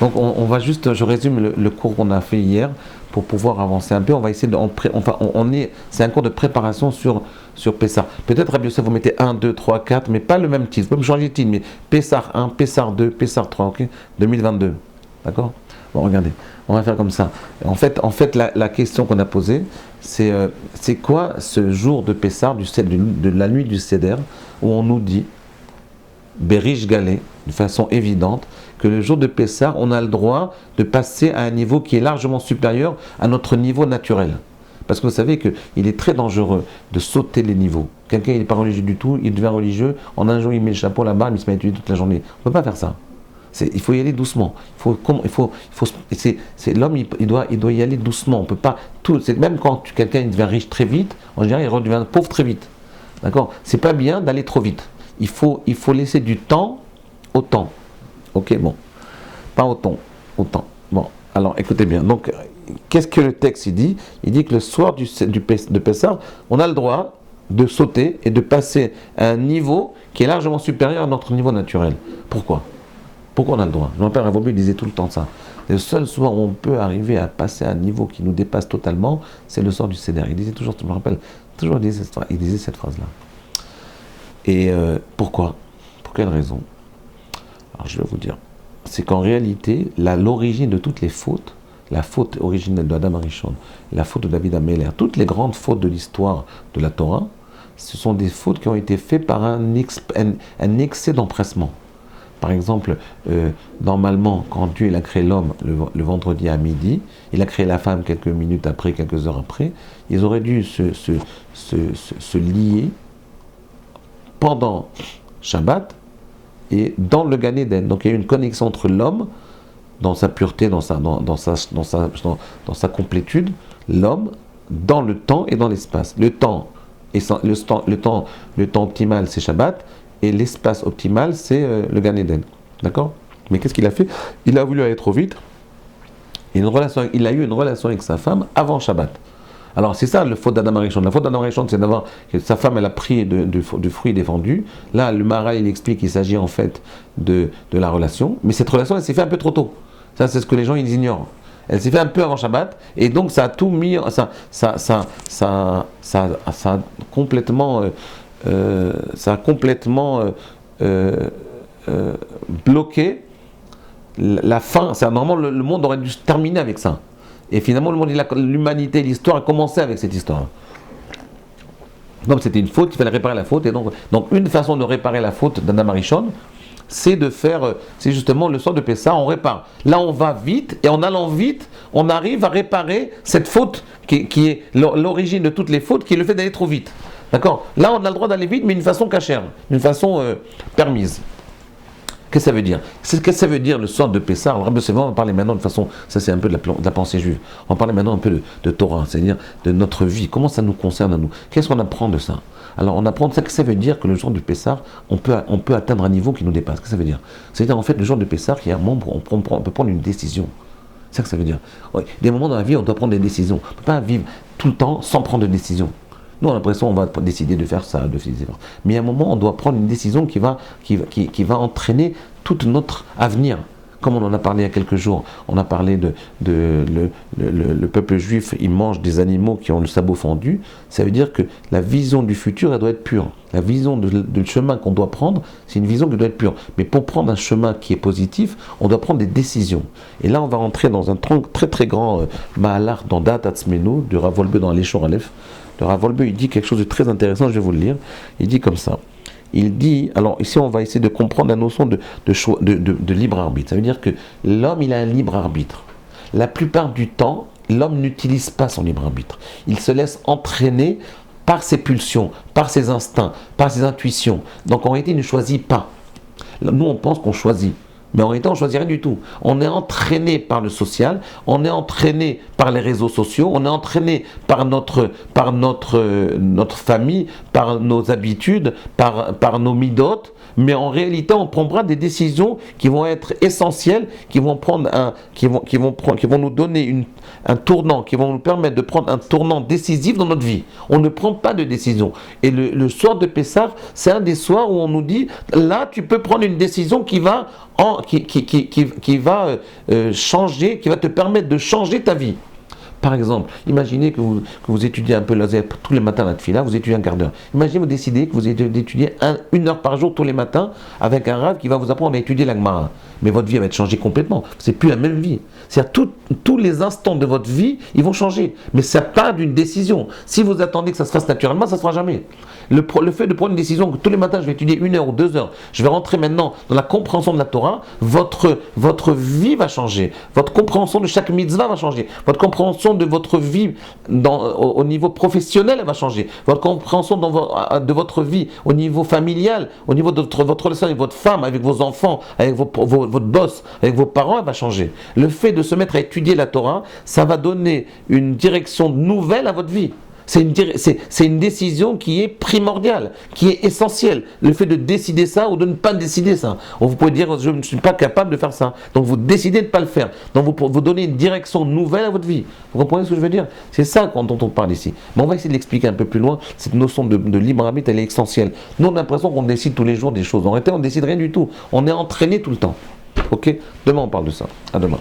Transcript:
Donc on va juste, je résume le cours qu'on a fait hier pour pouvoir avancer un peu. On va essayer de, c'est un cours de préparation sur Pessah. Peut-être Rabbi Yosef, vous mettez 1, 2, 3, 4, mais pas le même titre. Vous pouvez me changer de titre, mais Pessah 1, Pessah 2, Pessah 3, ok, 2022. D'accord? Bon, regardez, on va faire comme ça. En fait la question qu'on a posée, c'est quoi ce jour de Pessah, de la nuit du Seder, où on nous dit, Berish Galé, de façon évidente, que le jour de Pessah, on a le droit de passer à un niveau qui est largement supérieur à notre niveau naturel. Parce que vous savez qu'il est très dangereux de sauter les niveaux. Quelqu'un n'est pas religieux du tout, il devient religieux, en un jour il met le chapeau, la barbe, il se met à étudier toute la journée. On ne peut pas faire ça. Il faut y aller doucement. L'homme, il doit y aller doucement. On peut pas même quand quelqu'un devient riche très vite, en général, il redevient pauvre très vite. D'accord? C'est pas bien d'aller trop vite. Il faut laisser du temps au temps. Ok, bon. Pas au temps. Bon, alors écoutez bien. Donc, qu'est-ce que le texte il dit? Il dit que le soir de Pessah, on a le droit de sauter et de passer à un niveau qui est largement supérieur à notre niveau naturel. Pourquoi on a le droit? Mon père Ravobu disait tout le temps ça. Le seul soir où on peut arriver à passer à un niveau qui nous dépasse totalement, c'est le soir du Seder. Il disait toujours, je me rappelle, toujours il disait cette phrase-là. Et pourquoi? Pour quelle raison? Alors je vais vous dire. C'est qu'en réalité, l'origine de toutes les fautes, la faute originelle de Adam Arishon, la faute de David Améler, toutes les grandes fautes de l'histoire de la Torah, ce sont des fautes qui ont été faites par un excès d'empressement. Par exemple, normalement, quand Dieu a créé l'homme le vendredi à midi, il a créé la femme quelques minutes après, quelques heures après, ils auraient dû se lier pendant Shabbat et dans le Gan Eden. Donc il y a eu une connexion entre l'homme, dans sa pureté, dans sa complétude, l'homme, dans le temps et dans l'espace. Le temps optimal, c'est Shabbat, et l'espace optimal, c'est le Gan Eden. D'accord? Mais qu'est-ce qu'il a fait? Il a voulu aller trop vite. Il a eu une relation avec sa femme avant Shabbat. Alors c'est ça le faute d'Adam Arishon. La faute d'Adam Arishon, c'est d'avoir que sa femme elle a pris du fruit défendu. Là, le Maharal il explique qu'il s'agit en fait de la relation, mais cette relation elle s'est faite un peu trop tôt. Ça c'est ce que les gens ils ignorent. Elle s'est faite un peu avant Shabbat et donc ça a tout mis, ça a complètement bloqué la fin. Normalement le monde aurait dû se terminer avec ça. Et finalement, l'humanité, l'histoire a commencé avec cette histoire. Donc c'était une faute, il fallait réparer la faute. Et donc une façon de réparer la faute d'Adam Arishon, c'est justement le soir de Pessah, on répare. Là, on va vite, et en allant vite, on arrive à réparer cette faute qui est l'origine de toutes les fautes, qui est le fait d'aller trop vite. D'accord? Là, on a le droit d'aller vite, mais d'une façon cachère, d'une façon permise. Qu'est-ce que ça veut dire? Qu'est-ce que ça veut dire le soir de Pessah? Alors, on va parler maintenant de façon, ça c'est un peu de la pensée juive. On va parler maintenant un peu de Torah, c'est-à-dire de notre vie. Comment ça nous concerne à nous? Qu'est-ce qu'on apprend de ça? Alors, on apprend ça, que ça veut dire que le jour du Pessah, on peut atteindre un niveau qui nous dépasse. Qu'est-ce que ça veut dire? C'est-à-dire, en fait, le jour de Pessah, il y a un membre, on peut prendre une décision. C'est ça que ça veut dire. Ouais, des moments dans la vie, on doit prendre des décisions. On ne peut pas vivre tout le temps sans prendre de décision. Nous, on a l'impression qu'on va décider de faire ça, de faire ça. Mais à un moment, on doit prendre une décision qui va entraîner tout notre avenir. Comme on en a parlé il y a quelques jours, on a parlé le peuple juif, il mange des animaux qui ont le sabot fendu. Ça veut dire que la vision du futur, elle doit être pure. La vision du chemin qu'on doit prendre, c'est une vision qui doit être pure. Mais pour prendre un chemin qui est positif, on doit prendre des décisions. Et là, on va rentrer dans un très très grand Mahalar dans Da'at Atzmenu, du Rav Wolbe dans l'Eshor Aleph. Le Rav Wolbe, il dit quelque chose de très intéressant, je vais vous le lire. Il dit comme ça. Il dit, alors ici on va essayer de comprendre la notion de libre arbitre. Ça veut dire que l'homme, il a un libre arbitre. La plupart du temps, l'homme n'utilise pas son libre arbitre. Il se laisse entraîner par ses pulsions, par ses instincts, par ses intuitions. Donc en réalité, il ne choisit pas. Nous, on pense qu'on choisit. Mais en réalité, on ne choisit rien du tout. On est entraîné par le social, on est entraîné par les réseaux sociaux, on est entraîné par notre famille, par nos habitudes, par nos midotes. Mais en réalité, on prendra des décisions qui vont être essentielles, qui vont nous donner un tournant, qui vont nous permettre de prendre un tournant décisif dans notre vie. On ne prend pas de décision. Et le soir de Pessah, c'est un des soirs où on nous dit, là, tu peux prendre une décision qui va changer, qui va te permettre de changer ta vie. Par exemple, imaginez que vous étudiez un peu tous les matins la tefila, vous étudiez un quart d'heure. Imaginez vous décidez que vous étudiez 1 heure par jour tous les matins avec un rave qui va vous apprendre à étudier la Gemara. Mais votre vie va être changée complètement. C'est plus la même vie. C'est-à-dire tous les instants de votre vie, ils vont changer. Mais ça part d'une décision. Si vous attendez que ça se fasse naturellement, ça ne se fera jamais. Le fait de prendre une décision que tous les matins je vais étudier 1 heure ou 2 heures, je vais rentrer maintenant dans la compréhension de la Torah, votre vie va changer. Votre compréhension de chaque mitzvah va changer. Votre compréhension de votre vie au niveau professionnel elle va changer. Votre compréhension de votre vie au niveau familial, au niveau de votre relation avec votre femme, avec vos enfants, avec votre boss, avec vos parents, elle va changer. Le fait de se mettre à étudier la Torah, ça va donner une direction nouvelle à votre vie. C'est une décision qui est primordiale, qui est essentielle. Le fait de décider ça ou de ne pas décider ça. Vous pouvez dire, je ne suis pas capable de faire ça. Donc vous décidez de ne pas le faire. Donc vous donnez une direction nouvelle à votre vie. Vous comprenez ce que je veux dire? C'est ça dont on parle ici. Mais on va essayer de l'expliquer un peu plus loin. Cette notion de libre arbitre, elle est essentielle. Nous, on a l'impression qu'on décide tous les jours des choses. En réalité, on ne décide rien du tout. On est entraîné tout le temps. Ok? Demain, on parle de ça. À demain.